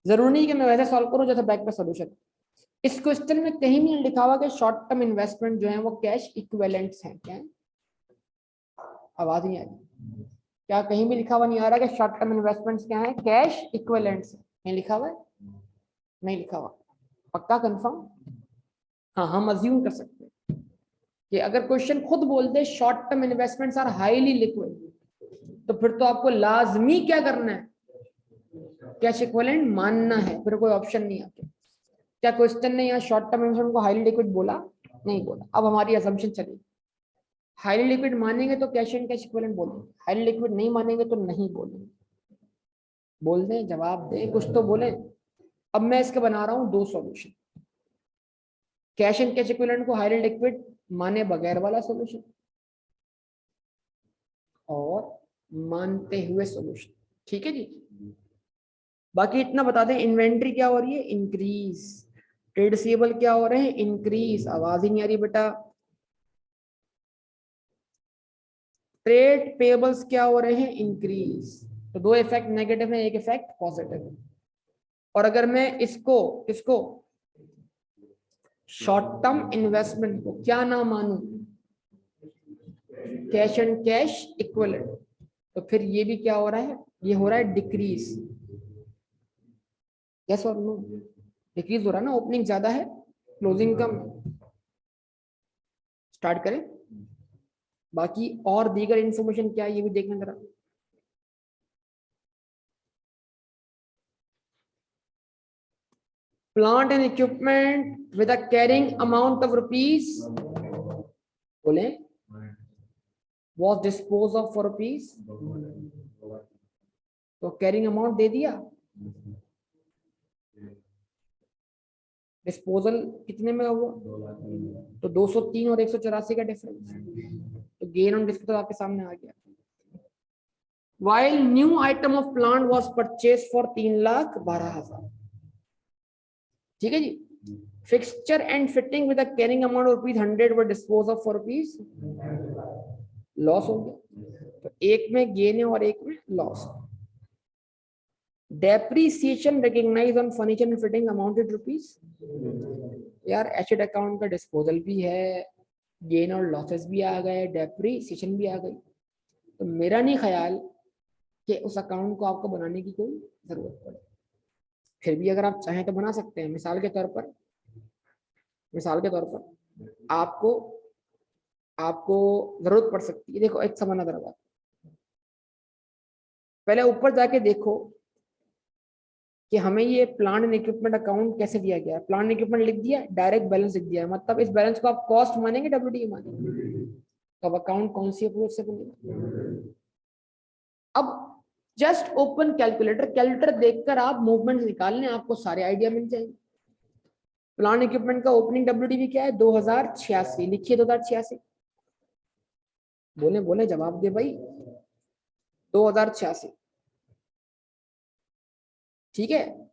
जरूरी नहीं कि मैं वैसे सॉल्व करूं जैसे बैक पे सॉल्यूशन। इस क्वेश्चन में कहीं नहीं लिखा हुआ कि शॉर्ट टर्म इन्वेस्टमेंट जो है वो कैश इक्विवेलेंट्स हैं, क्या है, आवाज नहीं आ रही, क्या कहीं भी लिखा हुआ नहीं आ रहा कि शॉर्ट टर्म इन्वेस्टमेंट्स क्या है, कैश इक्विवेलेंट्स नहीं लिखा हुआ है, नहीं लिखा हुआ, पक्का कंफर्म। हाँ हम अज्यूम कर सकते हैं कि अगर क्वेश्चन खुद बोलते short term investments are highly liquid, तो फिर तो आपको लाजमी क्या करना है, कैश इक्विवेलेंट मानना है, फिर कोई ऑप्शन नहीं आते। क्या क्वेश्चन ने यहाँ शॉर्ट टर्म इन्वेस्टमेंट को हाईली लिक्विड बोला, नहीं बोला। अब हमारी असम्पशन चलेगी, हाईली लिक्विड मानेंगे तो कैश एंड कैश इक्विवेलेंट बोलेंगे, हाईली लिक्विड नहीं मानेंगे तो नहीं बोलेंगे। बोल दें, जवाब दें, कुछ तो बोले। अब मैं इसके बना रहा हूं दो solution, cash and cash equivalent को हाईली लिक्विड माने बगैर वाला सॉल्यूशन और मानते हुए सॉल्यूशन, ठीक है जी। बाकी इतना बता दें, इन्वेंट्री क्या हो रही है, इंक्रीज, ट्रेड रिसीवेबल क्या हो रहे हैं, इंक्रीज, आवाज ही नहीं आ रही बेटा, ट्रेड पेबल्स क्या हो रहे हैं, इंक्रीज। तो दो इफेक्ट नेगेटिव है, एक इफेक्ट पॉजिटिव है। और अगर मैं इसको शॉर्ट टर्म इन्वेस्टमेंट को क्या ना मानूं, कैश एंड कैश इक्विवेलेंट, तो फिर ये भी क्या हो रहा है, ये हो रहा है डिक्रीज। यस और नो, डिक्रीज हो रहा है ना, ओपनिंग ज्यादा है क्लोजिंग कम। स्टार्ट करें, बाकी और दीगर इंफॉर्मेशन क्या है ये भी देखना जरा। Plant and equipment with a carrying amount of rupees, बोले, was disposed of for rupees, तो कैरिंग अमाउंट दे दिया, डिस्पोजल कितने में हुआ, तो 203 और 184 का डिफरेंस, तो गेन ऑन डिस्पोजल आपके सामने आ गया। While new item of plant was purchased for 3,12,000, ठीक है जी। Fixture and fitting with a carrying amount of ₹100 were dispose of for rupees, loss हो गया। तो एक में गेन है और एक में loss. Depreciation recognise on furniture and fitting amounted rupees, यार एसेट अकाउंट का डिस्पोजल भी है, गेन और लॉसेस भी आ गए, डेप्रीसिएशन भी आ गई। तो मेरा नहीं ख्याल कि उस अकाउंट को आपको बनाने की कोई जरूरत पड़े। फिर भी अगर आप चाहें तो बना सकते हैं। मिसाल के तौर पर आपको आपको जरूरत पड़ सकती है। देखो एक समझना जरा बात, पहले ऊपर जाके देखो कि हमें ये प्लांट एंड इक्विपमेंट अकाउंट कैसे दिया गया है। प्लांट एंड इक्विपमेंट लिख दिया, डायरेक्ट बैलेंस लिख दिया है, मतलब इस बैलेंस को आप कॉस्ट मानेंगे डब्ल्यूडी मानेंगे, तो अब अकाउंट कौन सी अप्रोच से बनेगा। अब जस्ट ओपन कैलकुलेटर देखकर आप मूवमेंट निकाल लें, आपको सारे आइडिया मिल जाएंगे। प्लांट इक्विपमेंट का ओपनिंग डब्ल्यूडीवी क्या है, 2086, लिखिए 2086, बोले बोले जवाब दे भाई, 2086, ठीक है।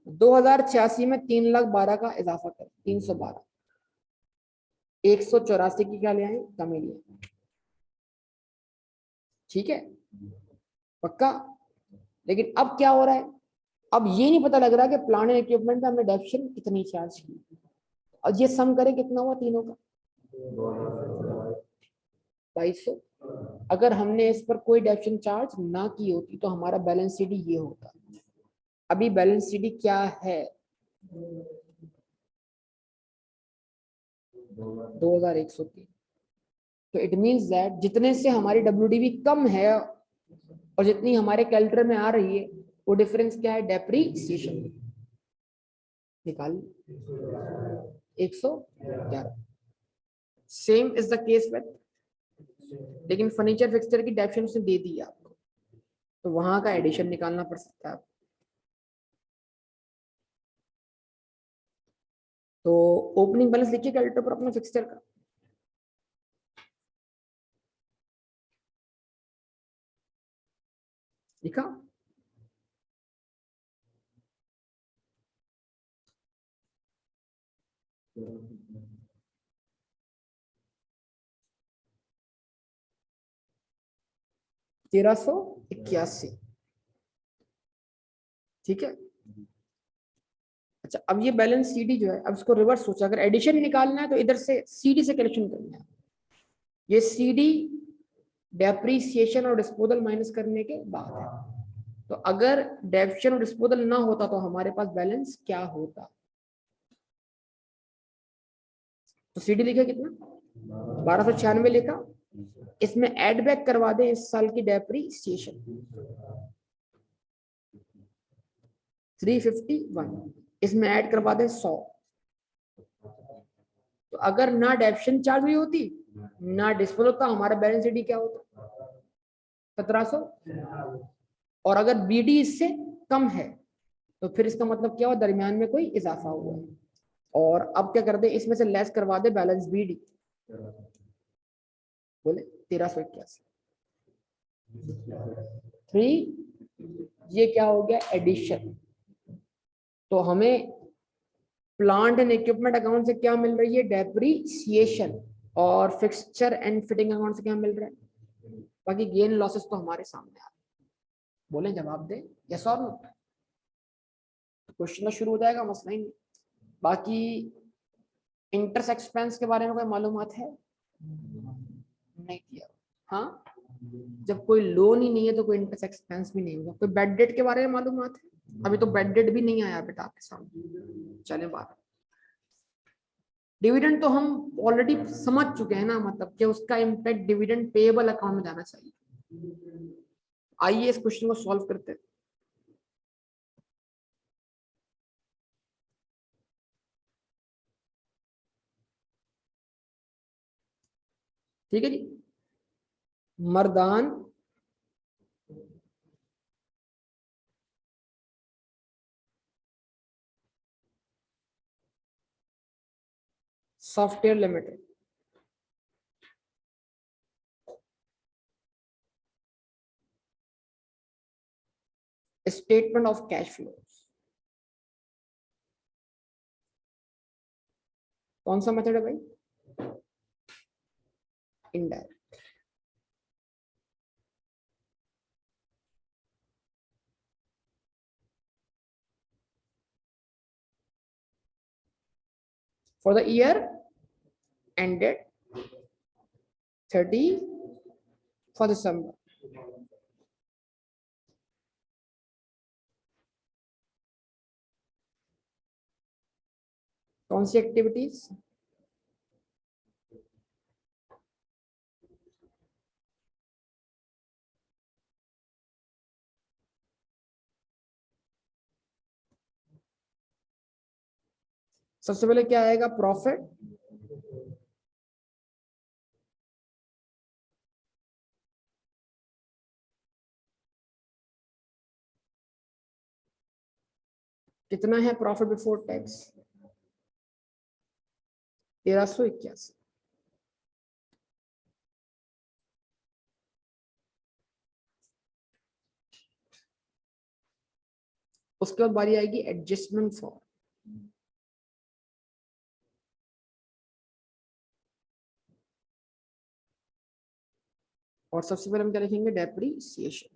2086 में 3,12,000 का इजाफा कर, 312, 184 की क्या ले आए, कमी ले आए, ठीक है, पक्का। लेकिन अब क्या हो रहा है, अब ये नहीं पता लग रहा कि प्लांट एंड इक्विपमेंट में हमने डेप्शन कितनी चार्ज की, और ये सम करें कितना हुआ तीनों का, 2200। अगर हमने इस पर कोई डेप्शन चार्ज ना की होती तो हमारा बैलेंस सीडी ये होता। अभी बैलेंस सीडी क्या है, 2103। तो इट मींस दैट जितने से हमारी डब्ल्यूडीवी कम है और जितनी हमारे कैलकुलेटर में आ रही है, वो डिफरेंस क्या है, डेप्रीसिएशन। निकाल 111। Same is the case with, लेकिन फर्नीचर फिक्सचर की डेप्शन उसने दे दी आपको, तो वहां का एडिशन निकालना पड़ सकता है। तो ओपनिंग बैलेंस लिखिए कैलकुलेटर पर अपना फिक्सचर का, लिखा, ₹1381, ठीक है। अच्छा अब ये बैलेंस सीडी जो है, अब इसको रिवर्स सोचा, अगर एडिशन निकालना है तो इधर से सीडी से कलेक्शन करना है। ये सीडी डेप्रीसिएशन और डिस्पोजल माइनस करने के बाद है। तो अगर डेप्शन और डिस्पोजल ना होता तो हमारे पास बैलेंस क्या होता, तो सीडी लिखा कितना, 1296 लिखा, इसमें एड बैक करवा दें इस साल की डेप्रीसिएशन 351, इसमें ऐड करवा दें 100। तो अगर ना डेप्शन चार्ज हुई होती ना डिस्पोजल होता, हमारा बैलेंस सीडी क्या होता, 1700। और अगर बीडी इससे कम है तो फिर इसका मतलब क्या हुआ, दरमियान में कोई इजाफा हुआ है। और अब क्या कर दे, इसमें से लेस करवा दे बैलेंस बीडी, बोले 1381 3, ये क्या हो गया, एडिशन। तो हमें प्लांट एंड इक्विपमेंट अकाउंट से क्या मिल रही है, डेप्रीसिएशन, और फिक्सचर एंड फिटिंग अकाउंट से क्या मिल रहा है, बाकी गेन लॉसेस तो हमारे सामने आ रहे। बोले जवाब दे, यस और नो, क्वेश्चन शुरू हो जाएगा, मसला ही नहीं। बाकी इंटरेस्ट एक्सपेंस के बारे में कोई मालूमात है, नहीं दिया। हाँ, जब कोई लोन ही नहीं है तो कोई इंटरेस्ट एक्सपेंस भी नहीं होगा। कोई बेड डेट के बारे में मालूमात है, अभी तो बेड डेट भी नहीं आया बेटा आपके सामने, चले बात। डिविडेंड तो हम ऑलरेडी समझ चुके हैं ना, मतलब कि उसका इम्पैक्ट डिविडेंड पेएबल अकाउंट में जाना चाहिए। आइए इस क्वेश्चन को सॉल्व करते हैं। ठीक है जी। Mardan software limited statement of cash flow, कौन सा मेथड है भाई? Indirect. For the year ended 30 for December. कौन सी एक्टिविटीज? सबसे पहले क्या आएगा? प्रॉफिट, कितना है प्रॉफिट बिफोर टैक्स? 1381। उसके बाद बारी आएगी एडजस्टमेंट फॉर। और सबसे पहले हम क्या लिखेंगे? डेप्रीसिएशन।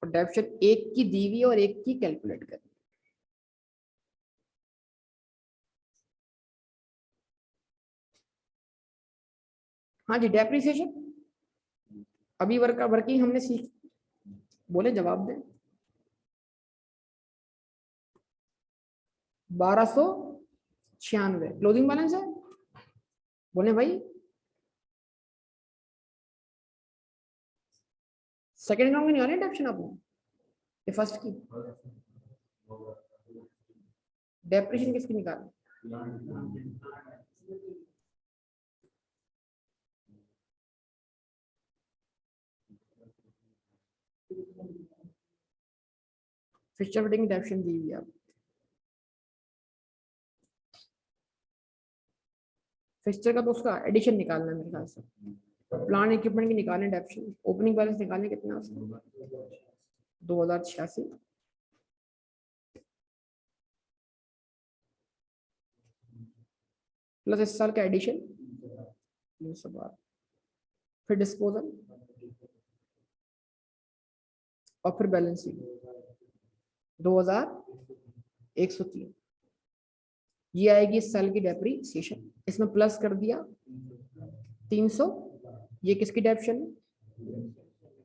और डेप्शन एक की दी हुई और एक की कैलकुलेट करनी। हाँ जी, डेप्रीसिएशन अभी वर्किंग हमने सीखी। बोले जवाब दें। 1296 क्लोजिंग बैलेंस है। बोले भाई। सेकंड अकाउंट में नहीं आ रही डेप्शन आपको? ये फर्स्ट की डेप्रिसिएशन किसकी निकालनी? फिक्सचर फिटिंग डेप्शन दी हुई है। फिक्सचर का तो उसका एडिशन निकालना है मेरे ख्याल से। प्लान इक्विपमेंट की निकालने डेप्शन। ओपनिंग बैलेंस निकालने कितना? 2086 प्लस इस साल का एडिशन 312। फिर डिस्पोजल और फिर बैलेंस शीट 2103। ये आएगी इस साल की डेप्रीसिएशन। इसमें प्लस कर दिया 300। ये किसकी डेप्शन है?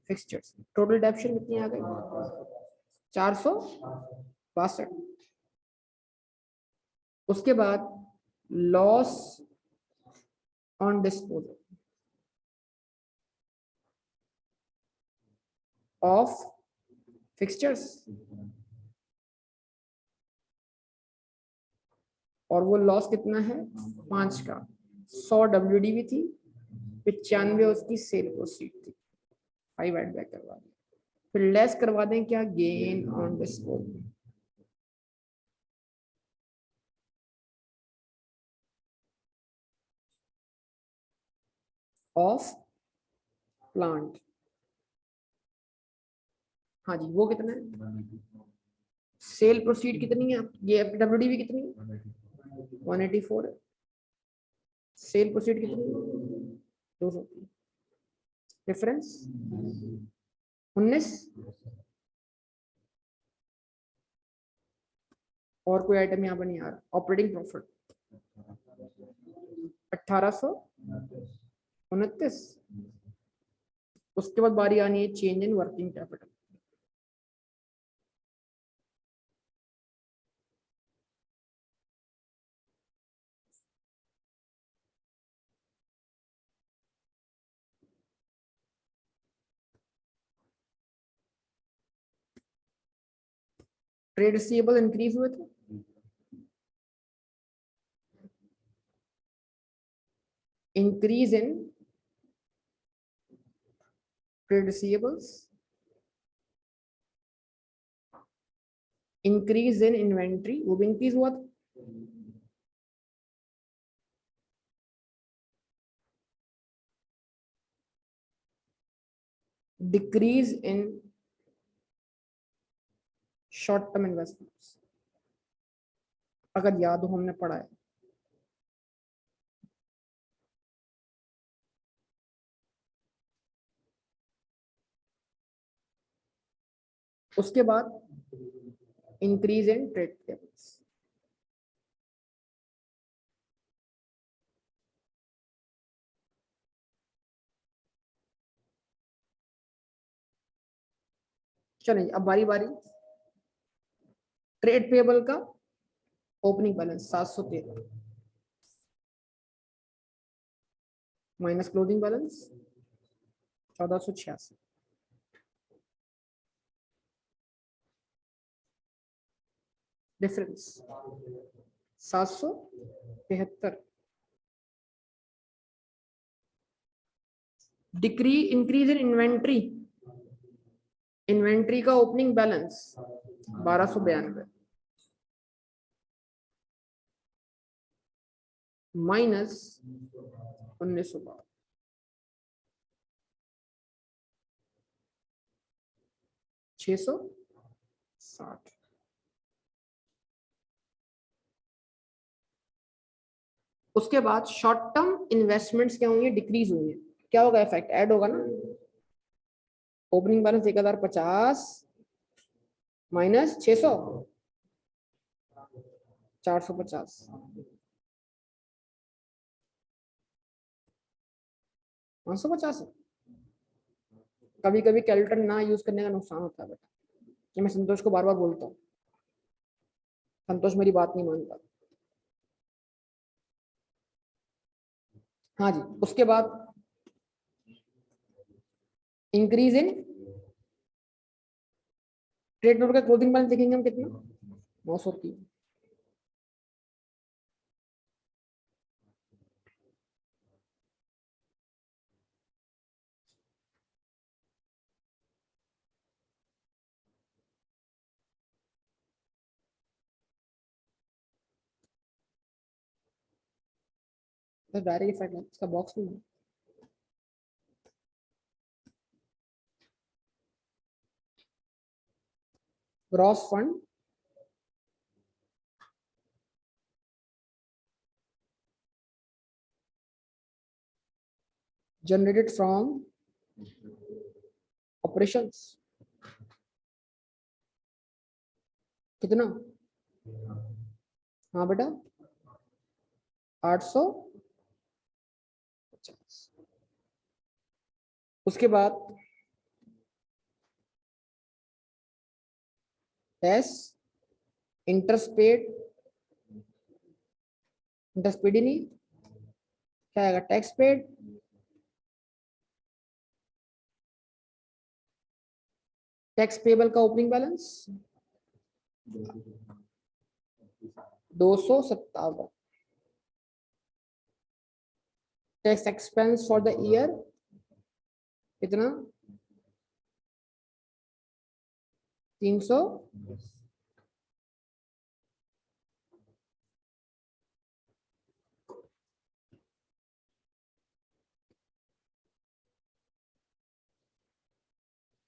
फिक्सचर्स। टोटल डेप्शन कितनी आ गई? 462। उसके बाद loss on disposal of fixtures. और वो लॉस कितना है? 5 का। 100 WDV थी, 95 उसकी सेल प्रोसीड थी। 5 ऐड बैक करवा दें। फिर लेस करवा दें क्या? Gain on disposal of plant. हाँ जी, वो कितना है? सेल प्रोसीड कितनी है? ये WDV कितनी है? 184 है। सेल प्रोसीड कितनी है? 200। डिफरेंस 19। और कोई आइटम यहाँ पर नहीं आ रहा। Operating profit 1829। उसके बाद बारी आनी है change in working capital. Trade receivable increase हुए थे। Increase in trade receivables, increase in inventory, वो भी इंक्रीज हुआ था। Decrease in short term investments, अगर याद हो हमने पढ़ा है। उसके बाद इंक्रीज इन ट्रेड पेबल्स, चलिए अब बारी बारी। ट्रेड पेबल का opening balance 713 minus closing balance 1486, difference 773। Decree increase in inventory, inventory का ओपनिंग बैलेंस 1292 माइनस 1912, 660। उसके बाद शॉर्ट टर्म इन्वेस्टमेंट्स क्या होंगे, डिक्रीज होंगे। क्या होगा, इफेक्ट ऐड होगा ना। Opening balance 1050 minus 600, 450, 550। कभी कभी कैलकुलेटर ना यूज करने का नुकसान होता है बेटा, ये मैं संतोष को बार बार बोलता हूँ, संतोष मेरी बात नहीं मानता। हाँ जी, उसके बाद इंक्रीज इन ट्रेड नोट का क्लोजिंग बैलेंस देखेंगे हम कितना, 903। तो डायरेक्ट इफेक्ट है, इसका बॉक्स नहीं है। Gross fund generated from operations कितना, हाँ बेटा 850। उसके बाद less interest paid, interest paid ही नहीं, क्या आएगा, टैक्स पेड, टैक्स पेबल का opening balance 257, tax expense for the year कितना, 300,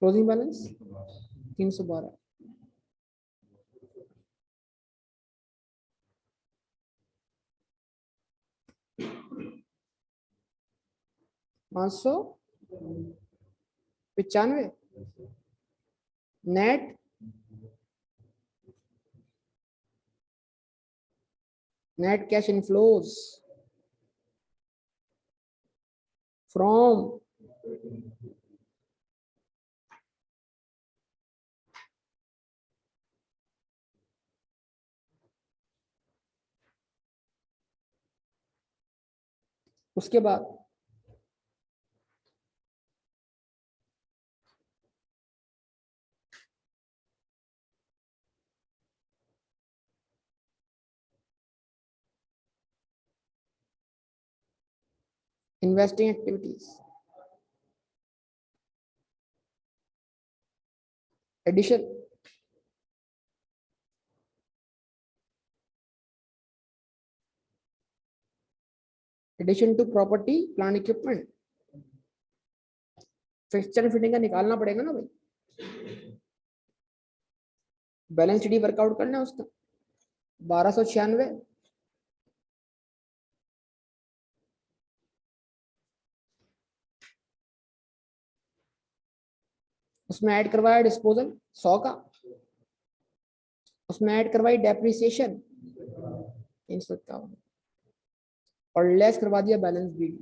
closing balance 312, 595। Net net cash inflows from उसके बाद investing activities, addition addition to property plant equipment, fixture fitting का निकालना पड़ेगा ना भाई, बैलेंस शीट वर्कआउट करना है उसका 1296, उसमें ऐड करवाया डिस्पोजल 100 का, उसमें ऐड करवाई डेप्रिसिएशन 351 और लेस करवा दिया बैलेंस बीडी।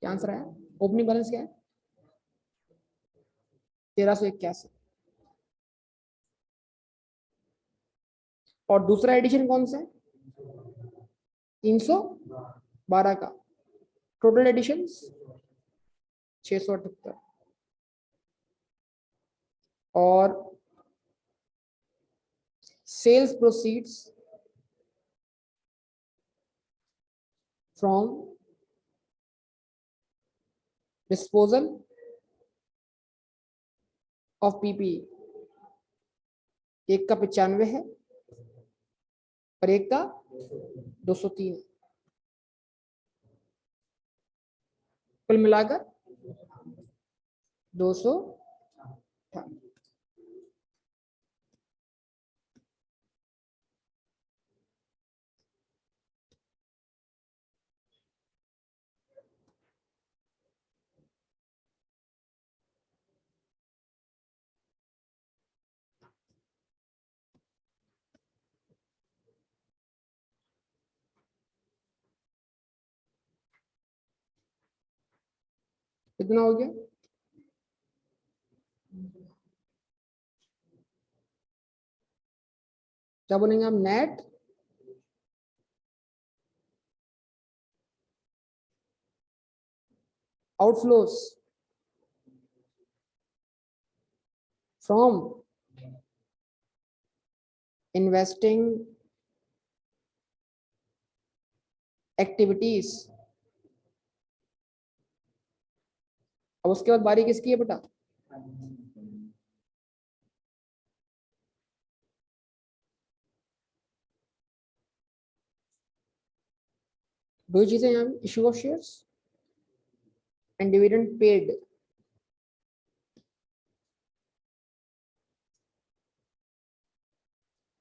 क्या आंसर है? ओपनिंग बैलेंस क्या है? 1381। और दूसरा एडिशन कौन सा है? 312 का। टोटल एडिशन 678 और sales proceeds from disposal of PP, एक का 95 है और एक का 203, कुल मिलाकर 200। कितना हो गया? क्या बोलेंगे आप? Net outflows from investing activities. अब उसके बाद बारी किसकी है बेटा? दो चीजें यहाँ, issue of shares and dividend paid.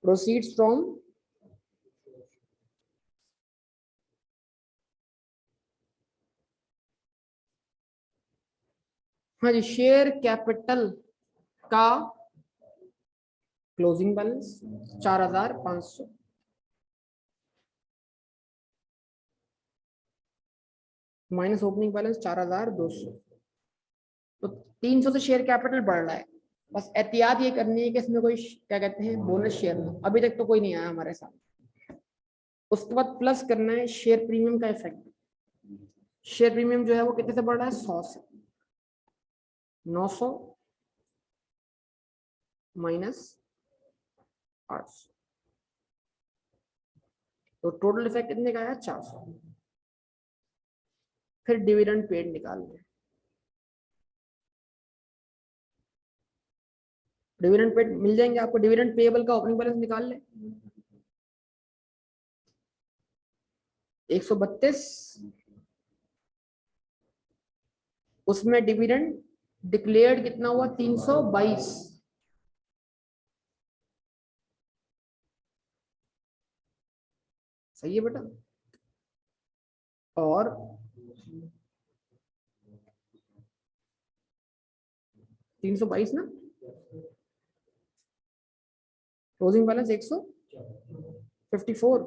Proceeds from हाँ जी, शेयर कैपिटल का closing balance 4500 minus opening balance 4200, तो 300 से शेयर कैपिटल बढ़ रहा है। बस एहतियात ये करनी है कि इसमें कोई क्या कहते हैं बोनस शेयर ना, अभी तक तो कोई नहीं आया हमारे साथ। उसके बाद प्लस करना है शेयर प्रीमियम का इफेक्ट। शेयर प्रीमियम जो है वो कितने से बढ़ रहा है? 100 से। 900 माइनस 800, तो टोटल इफेक्ट कितने का आया? 400। फिर डिविडेंड पेड निकाल लें। डिविडेंड पेड मिल जाएंगे आपको, डिविडेंड पेएबल का ओपनिंग बैलेंस निकाल लें। 132, उसमें डिविडेंड डिक्लेयर्ड कितना हुआ? 322। सही है बेटा? और 322 ना, क्लोजिंग बैलेंस 154।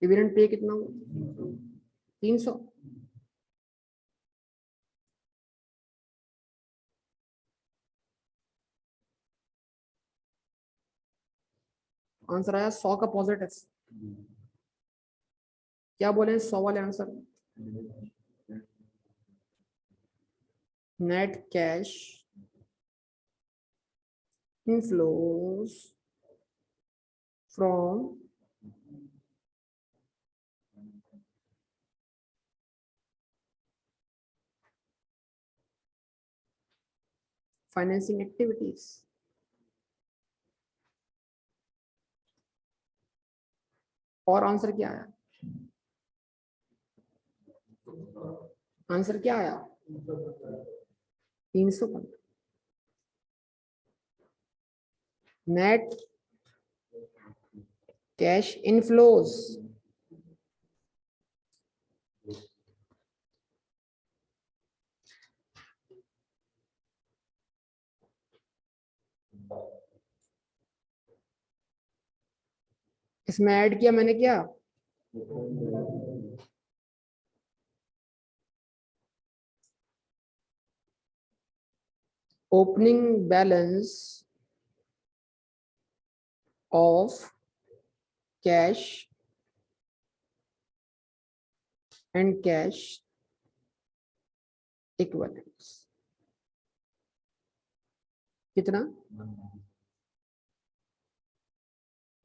डिविडेंड पे कितना हुआ? 300। आंसर आया 100 का पॉजिटिव। क्या बोले 100 वाले answer? Net cash inflows from financing activities. और आंसर क्या आया? आंसर क्या आया? 315। नेट कैश इनफ्लोज इसमें ऐड किया मैंने क्या, opening balance of cash and cash equivalents कितना